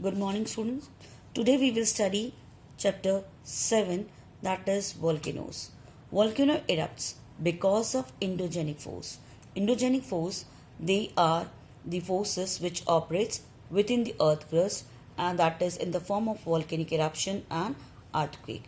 Good morning, students. Today we will study chapter 7, that is volcanoes. Volcano erupts because of endogenic force. Endogenic force, they are the forces which operates within the earth crust, and that is in the form of volcanic eruption and earthquake.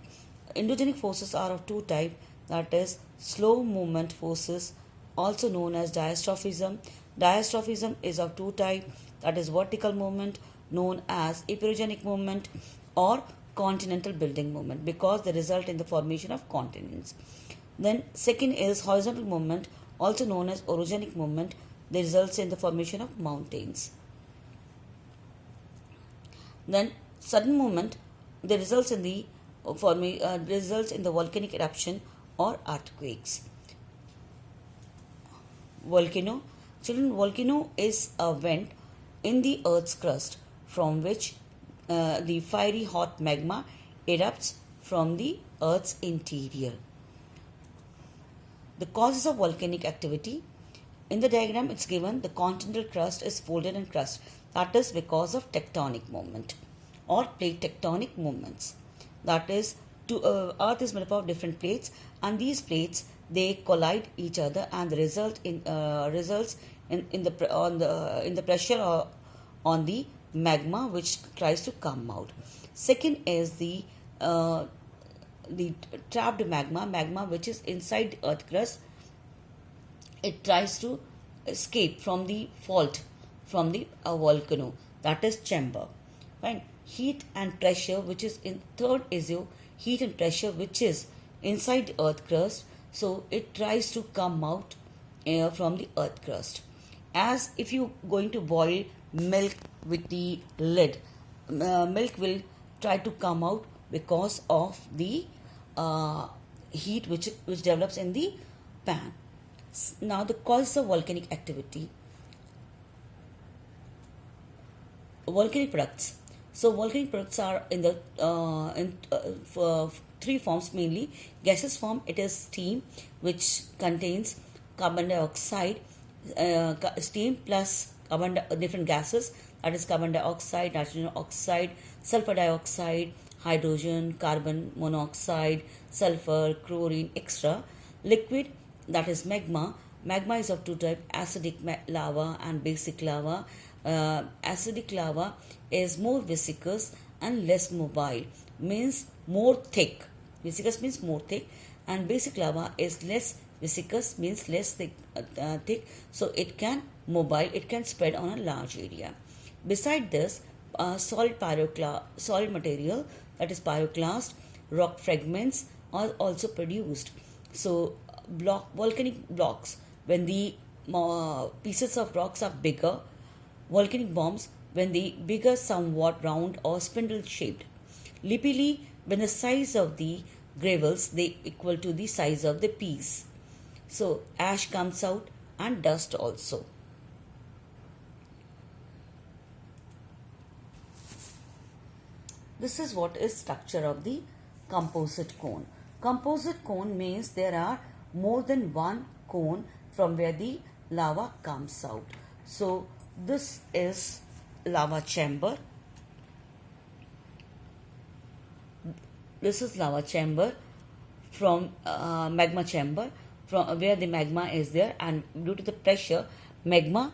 Endogenic forces are of two types, that is slow movement forces, also known as diastrophism. Diastrophism is of two types, that is vertical movement known as epeirogenic movement or continental building movement, because they result in the formation of continents. Then second is horizontal movement, also known as orogenic movement. They results in the formation of mountains. Then sudden movement, they results in the volcanic eruption or earthquakes. Volcano. Children, volcano is a vent in the earth's crust from which the fiery hot magma erupts from the earth's interior. The causes of volcanic activity. In the diagram it's given the continental crust is folded in crust. That is because of tectonic movement or plate tectonic movements. That is, earth is made up of different plates, and these plates they collide each other, and the results in the pressure on the magma which tries to come out. Second is the trapped magma which is inside the earth crust. It tries to escape from the fault from the volcano, that is chamber. Fine. Heat and pressure, which is in third is your heat and pressure which is inside the earth crust, so it tries to come out from the earth crust. As if you going to boil milk with the lid, milk will try to come out because of the heat which develops in the pan. Now the causes of volcanic activity. Volcanic products. So volcanic products are in the three forms mainly. Gaseous form, it is steam which contains carbon dioxide, steam plus different gases, that is carbon dioxide, nitrogen oxide, sulfur dioxide, hydrogen, carbon monoxide, sulfur, chlorine, etc. Liquid, that is magma. Magma is of two types, acidic lava and basic lava. Acidic lava is more viscous and less mobile, means more thick. Viscous means more thick, and basic lava is less viscous, means less thick, so it can mobile, it can spread on a large area. Beside this, solid material, that is pyroclast, rock fragments are also produced. So volcanic blocks, when the pieces of rocks are bigger. Volcanic bombs, when the bigger, somewhat round or spindle shaped. Lipili, when the size of the gravels they equal to the size of the peas. So ash comes out and dust also. This is what is structure of the composite cone. Composite cone means there are more than one cone from where the lava comes out. So this is lava chamber. This is lava chamber from magma chamber, from where the magma is there, and due to the pressure, magma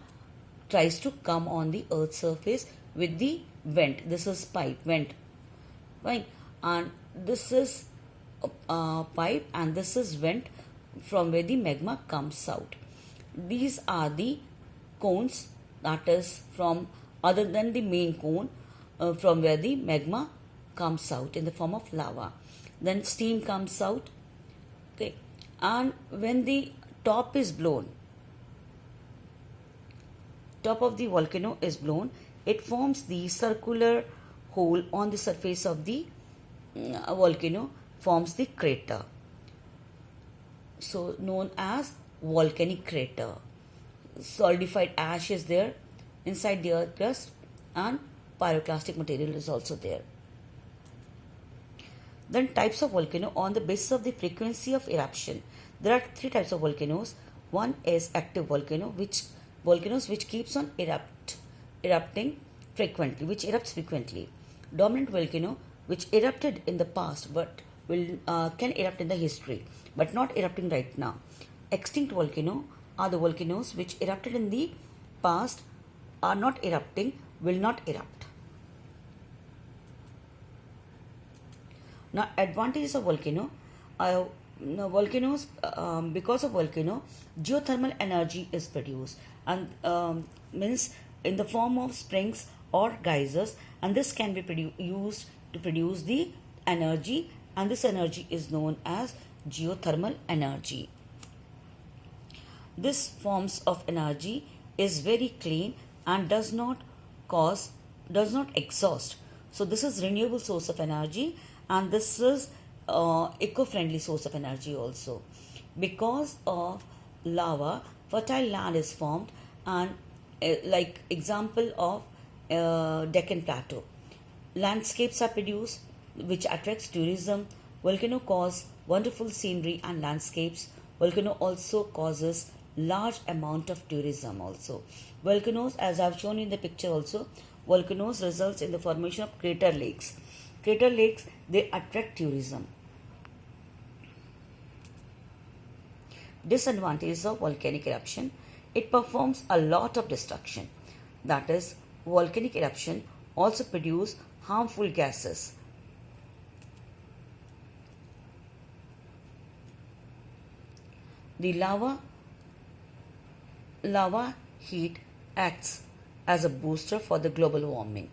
tries to come on the earth's surface with the vent. This is pipe vent, right? And this is pipe, and this is vent from where the magma comes out. These are the cones, that is from other than the main cone, from where the magma comes out in the form of lava. Then steam comes out, okay, and when the top is blown, top of the volcano is blown, it forms the circular hole on the surface of the volcano, forms the crater, so known as volcanic crater. Solidified ash is there inside the earth crust, and pyroclastic material is also there. Then types of volcano on the basis of the frequency of eruption. There are three types of volcanoes. One is active volcanoes which keeps on erupting frequently, which erupts frequently. Dominant volcano, which erupted in the past but can erupt in the history, but not erupting right now. Extinct volcano are the volcanoes which erupted in the past, are not erupting, will not erupt. Now, advantages of volcano. Volcanoes, because of volcano, geothermal energy is produced, and means in the form of springs or geysers, and this can be used to produce the energy, and this energy is known as geothermal energy. This forms of energy is very clean and does not exhaust. So this is renewable source of energy, and this is eco-friendly source of energy also. Because of lava, fertile land is formed, and like example of Deccan Plateau. Landscapes are produced which attracts tourism. Volcano cause wonderful scenery and landscapes. Volcano also causes large amount of tourism also. Volcanoes, as I've shown in the picture also, volcanoes results in the formation of crater lakes. Crater lakes, they attract tourism. Disadvantages of volcanic eruption. It performs a lot of destruction. That is, volcanic eruption also produce harmful gases. The lava heat acts as a booster for the global warming.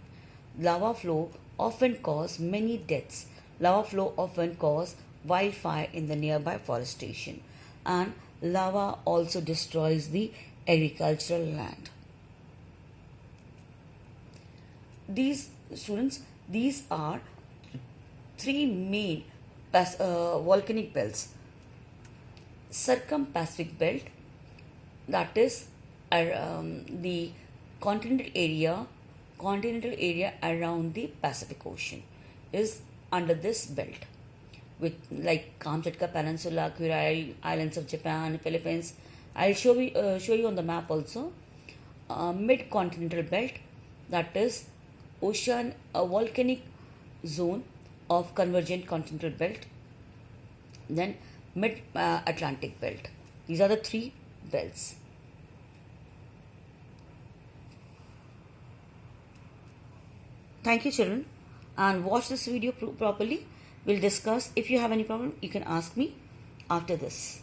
Lava flow often cause many deaths. Lava flow often cause wildfire in the nearby forestation, and lava also destroys the agricultural land. These are three main volcanic belts. Circum-Pacific belt, that is the continental area around the Pacific Ocean, is under this belt, with like Kamchatka Peninsula, Kuril Islands of Japan, Philippines. I'll show you on the map also. Mid-continental belt, that is a volcanic zone of convergent continental belt. Then mid-Atlantic belt. These are the three belts. Thank you, children, and watch this video properly. We'll discuss. If you have any problem, you can ask me after this.